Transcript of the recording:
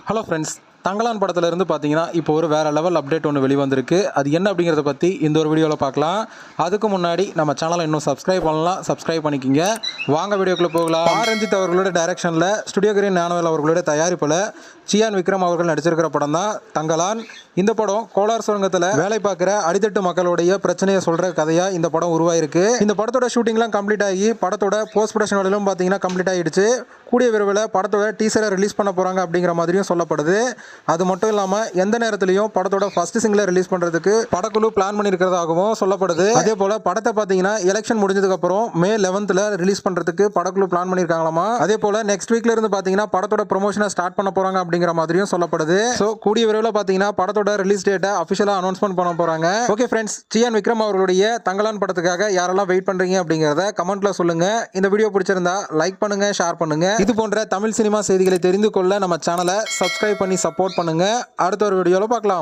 Hello friends, Thangalaan படத்துலேருந்து பார்த்தீங்கன்னா இப்போ ஒரு வேறு லெவல் அப்டேட் ஒன்று வெளிவந்திருக்கு. அது என்ன அப்படிங்கிறத பற்றி இந்த ஒரு வீடியோவில் பார்க்கலாம். அதுக்கு முன்னாடி நம்ம சேனலை இன்னும் சப்ஸ்கிரைப் பண்ணலாம், சப்ஸ்கிரைப் பண்ணிக்கிங்க. வாங்க வீடியோக்குள்ளே போகலாம். ரஞ்சித் அவர்களோட டைரக்ஷனில் ஸ்டுடியோ கிரீன் ஞானவேல் அவர்களோட தயாரிப்பில் சியான் விக்ரம் அவர்கள் நடிச்சிருக்கிற படம் தான் தங்கலான். இந்த படம் கோலார் சுரங்கத்தில் வேலை பார்க்குற அடித்தட்டு மக்களுடைய பிரச்சனையை சொல்கிற கதையாக இந்த படம் உருவாயிருக்கு. இந்த படத்தோட ஷூட்டிங்லாம் கம்ப்ளீட் ஆகி படத்தோட போஸ்ட் ப்ரொடக்ஷன் வேலையிலும் பார்த்தீங்கன்னா கம்ப்ளீட் ஆகிடுச்சு. கூடிய விரைவில் படத்தோட டீசரை ரிலீஸ் பண்ண போகிறாங்க அப்படிங்கிற மாதிரியும் சொல்லப்படுது. அது மட்டும் இல்லாமல் எந்த நேரத்துலையும் படத்தோட ஃபர்ஸ்ட் சிங்கிளை ரிலீஸ் பண்ணுறதுக்கு படக்குழு பிளான் பண்ணியிருக்கிறதாகவும் சொல்லப்படுது. அதே போல் படத்தை பார்த்தீங்கன்னா எலெக்ஷன் முடிஞ்சதுக்கப்புறம் மே 11th ரிலீஸ் பண்ணுறதுக்கு படக்குழு பிளான் பண்ணியிருக்காங்களாமா. அதே போல் நெக்ஸ்ட் வீக்ல இருந்து பார்த்தீங்கன்னா படத்தோட ப்ரொமோஷனை ஸ்டார்ட் பண்ண போகிறாங்க அப்படிங்கிற மாதிரியும் சொல்லப்படுது. ஸோ கூடிய விரைவில் பார்த்தீங்கன்னா படத்தோட ரிலீஸ் டேட்டை அஃபிஷியலாக அனௌன்ஸ்மெண்ட் பண்ண போகிறாங்க. ஓகே ஃப்ரெண்ட்ஸ், சியான் விக்ரம் அவர்களுடைய தங்கலான் படத்துக்காக யாரெல்லாம் வெயிட் பண்ணுறீங்க அப்படிங்கிறத கமெண்ட்ல சொல்லுங்க. இந்த வீடியோ பிடிச்சிருந்தா லைக் பண்ணுங்க, ஷேர் பண்ணுங்க. இது போன்ற தமிழ் சினிமா செய்திகளை தெரிந்து கொள்ள நம்ம சேனலை சப்ஸ்கிரைப் பண்ணி சப்போர்ட் பண்ணுங்க. அடுத்த ஒரு வீடியோவில் பார்க்கலாம்.